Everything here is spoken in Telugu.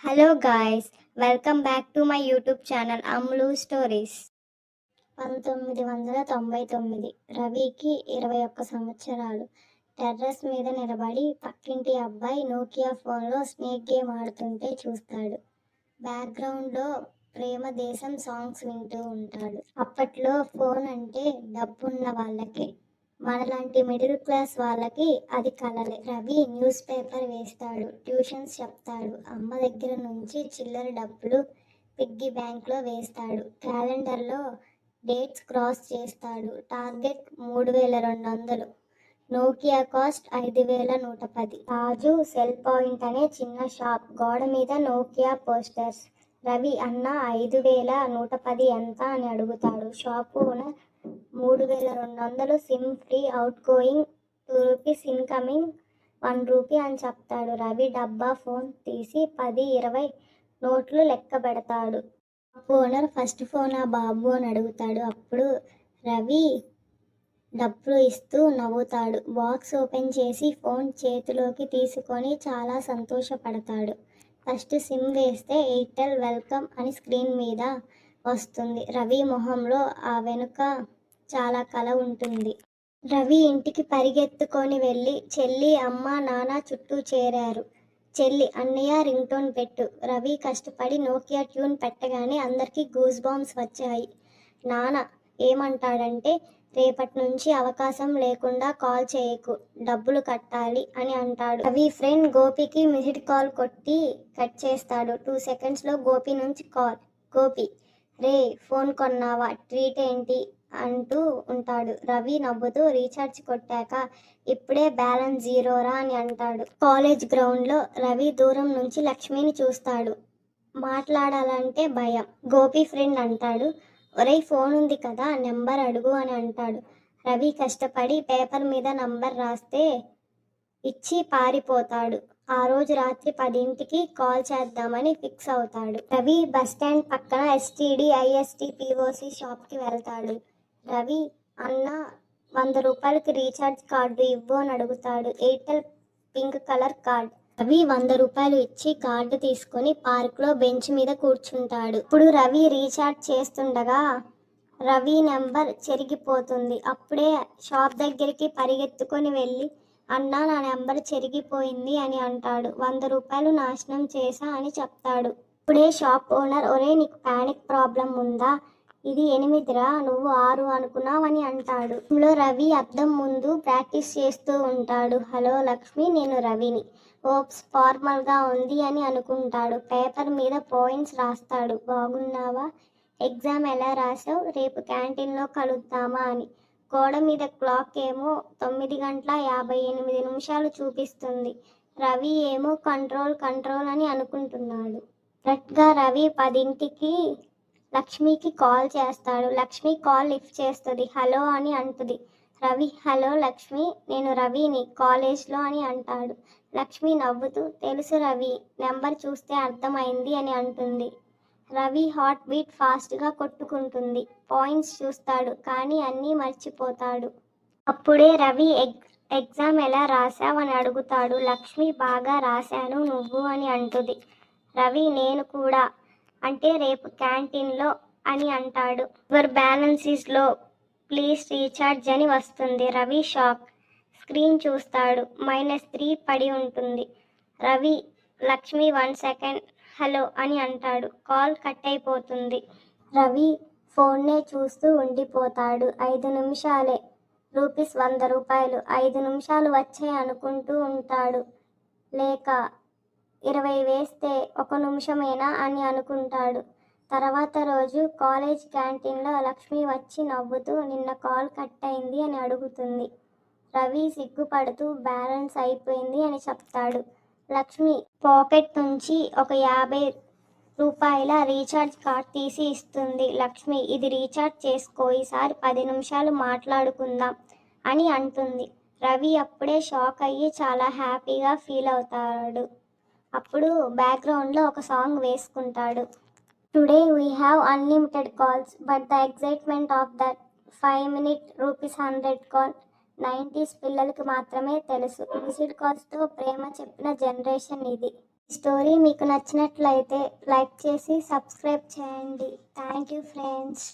Hello guys, welcome back to my YouTube channel అమ్లు stories. 1999 రవికి 21 సంవత్సరాలు. టెర్రస్ మీద నిలబడి పక్కింటి అబ్బాయి నోకియా ఫోన్లో స్నేక్ గేమ్ ఆడుతుంటే చూస్తాడు. బ్యాక్గ్రౌండ్లో ప్రేమ దేశం సాంగ్స్ వింటూ ఉంటాడు. అప్పట్లో ఫోన్ అంటే డబ్బున్న వాళ్ళకే, మనలాంటి మిడిల్ క్లాస్ వాళ్ళకి అది కలలే. రవి న్యూస్ పేపర్ వేస్తాడు, ట్యూషన్స్ చెప్తాడు, అమ్మ దగ్గర నుంచి చిల్లర డబ్బులు పిగ్గీ బ్యాంక్లో వేస్తాడు, క్యాలెండర్లో డేట్స్ క్రాస్ చేస్తాడు. Target 3200, Nokia cost 5110. రాజు సెల్ పాయింట్ అనే చిన్న షాప్, గోడ మీద నోకియా పోస్టర్స్. రవి అన్న 5110 ఎంత అని అడుగుతాడు. Shop owner 3200 SIM free, out going 2 rupees, incoming 1 rupee అని చెప్తాడు. రవి డబ్బా ఫోన్ తీసి 10-20 నోట్లు లెక్క పెడతాడు. ఓనర్ ఫస్ట్ ఫోనా బాబు అని అడుగుతాడు. అప్పుడు రవి డబ్బులు ఇస్తూ నవ్వుతాడు. బాక్స్ ఓపెన్ చేసి ఫోన్ చేతిలోకి తీసుకొని చాలా సంతోషపడతాడు. ఫస్ట్ సిమ్ వేస్తే ఎయిర్టెల్ వెల్కమ్ అని స్క్రీన్ మీద వస్తుంది. రవి మొహంలో ఆ వెనుక చాలా కళ ఉంటుంది. రవి ఇంటికి పరిగెత్తుకొని వెళ్ళి చెల్లి, అమ్మ, నాన్న చుట్టూ చేరారు. చెల్లి, అన్నయ్య రింగ్ టోన్ పెట్టు. రవి కష్టపడి నోకియా ట్యూన్ పెట్టగానే అందరికీ గూస్ బాంబ్స్ వచ్చాయి. నాన్న ఏమంటాడంటే, రేపటి నుంచి అవకాశం లేకుండా కాల్ చేయకు, డబ్బులు కట్టాలి అని అంటాడు. రవి ఫ్రెండ్ గోపికి మిస్డ్ కాల్ కొట్టి కట్ చేస్తాడు. 2 సెకండ్స్లో గోపి నుంచి కాల్. గోపి, రే ఫోన్ కొన్నావా, ట్రీట్ ఏంటి అంటూ ఉంటాడు. రవి నవ్వుతూ, రీఛార్జ్ కొట్టాక, ఇప్పుడే బ్యాలెన్స్ 0రా అని అంటాడు. కాలేజ్ గ్రౌండ్లో రవి దూరం నుంచి లక్ష్మిని చూస్తాడు. మాట్లాడాలంటే భయం. గోపి ఫ్రెండ్ అంటాడు, ఒరేయ్ ఫోన్ ఉంది కదా, నెంబర్ అడుగు అని అంటాడు. రవి కష్టపడి పేపర్ మీద నంబర్ రాస్తే ఇచ్చి పారిపోతాడు. ఆ రోజు రాత్రి 10ంటికి కాల్ చేద్దామని ఫిక్స్ అవుతాడు. రవి బస్టాండ్ పక్కన ఎస్టీడీ ఐఎస్టీ పిఓసి షాప్కి వెళ్తాడు. రవి, అన్న 100 రూపాయలకి రీఛార్జ్ కార్డు ఇవ్వు అని అడుగుతాడు. Airtel pink colour card. Ravi 100 రూపాయలు ఇచ్చి కార్డు తీసుకొని పార్క్లో బెంచ్ మీద కూర్చుంటాడు. ఇప్పుడు రవి రీఛార్జ్ చేస్తుండగా రవి నెంబర్ చెరిగిపోతుంది. అప్పుడే షాప్ దగ్గరికి పరిగెత్తుకొని వెళ్ళి, అన్నా నా నెంబర్ చెరిగిపోయింది అని అంటాడు. 100 రూపాయలు నాశనం చేశా అని చెప్తాడు. ఇప్పుడే షాప్ ఓనర్, ఒరే నీకు ప్యానిక్ ప్రాబ్లం ఉందా, ఇది 8రా, నువ్వు 6 అనుకున్నావని అంటాడు. రవి అద్దం ముందు ప్రాక్టీస్ చేస్తూ ఉంటాడు. హలో లక్ష్మి, నేను రవిని. ఓప్స్, ఫార్మల్గా ఉంది అని అనుకుంటాడు. పేపర్ మీద పాయింట్స్ రాస్తాడు. బాగున్నావా, ఎగ్జామ్ ఎలా రాసావు, రేపు క్యాంటీన్లో కలుద్దామా అని. గోడ మీద క్లాక్ ఏమో 9:58 చూపిస్తుంది. రవి ఏమో కంట్రోల్ కంట్రోల్ అని అనుకుంటున్నాడు. కరెక్ట్గా రవి 10ంటికి లక్ష్మికి కాల్ చేస్తాడు. లక్ష్మి కాల్ లిఫ్ట్ చేస్తుంది. హలో అని అంటుంది. రవి, హలో లక్ష్మి, నేను రవిని, కాలేజ్లో అని అంటాడు. లక్ష్మి నవ్వుతూ, తెలుసు రవి, నెంబర్ చూస్తే అర్థమైంది అని అంటుంది. రవి హార్ట్ బీట్ ఫాస్ట్గా కొట్టుకుంటుంది. పాయింట్స్ చూస్తాడు, కానీ అన్నీ మర్చిపోతాడు. అప్పుడే రవి ఎగ్జామ్ ఎలా రాసావు అని అడుగుతాడు. లక్ష్మి, బాగా రాశాను, నువ్వు అని అంటుంది. రవి, నేను కూడా, అంటే రేపు క్యాంటీన్లో అని అంటాడు. Your balance is low, please recharge అని వస్తుంది. రవి షాక్. స్క్రీన్ చూస్తాడు. -3 పడి ఉంటుంది. రవి, లక్ష్మి 1 సెకండ్, హలో అని అంటాడు. కాల్ కట్ అయిపోతుంది. రవి ఫోన్నే చూస్తూ ఉండిపోతాడు. 5 నిమిషాలే, రూపీస్ 100 రూపాయలు, 5 నిమిషాలు వచ్చాయి అనుకుంటూ ఉంటాడు. లేక 20 వేస్తే 1 నిమిషమేనా అని అనుకుంటాడు. తర్వాత రోజు కాలేజ్ క్యాంటీన్లో లక్ష్మి వచ్చి నవ్వుతూ, నిన్న కాల్ కట్ అయింది అని అడుగుతుంది. రవి సిగ్గుపడుతూ బ్యాలెన్స్ అయిపోయింది అని చెప్తాడు. లక్ష్మి పాకెట్ నుంచి ఒక 50 రూపాయల రీఛార్జ్ కార్డ్ తీసి ఇస్తుంది. లక్ష్మి, ఇది రీఛార్జ్ చేసుకో, ఈసారి 10 నిమిషాలు మాట్లాడుకుందాం అని అంటుంది. రవి అప్పుడే షాక్ అయ్యి చాలా హ్యాపీగా ఫీల్ అవుతాడు. అప్పుడు బ్యాక్గ్రౌండ్లో ఒక సాంగ్ వేసుకుంటాడు. Today we have unlimited calls, but the excitement of that 5 minute ₹100 call 90s పిల్లలకి మాత్రమే తెలుసు. మిస్డ్ కాల్స్తో ప్రేమ చెప్పిన జనరేషన్ ఇది. స్టోరీ మీకు నచ్చినట్లయితే లైక్ చేసి సబ్స్క్రైబ్ చేయండి. Thank you friends.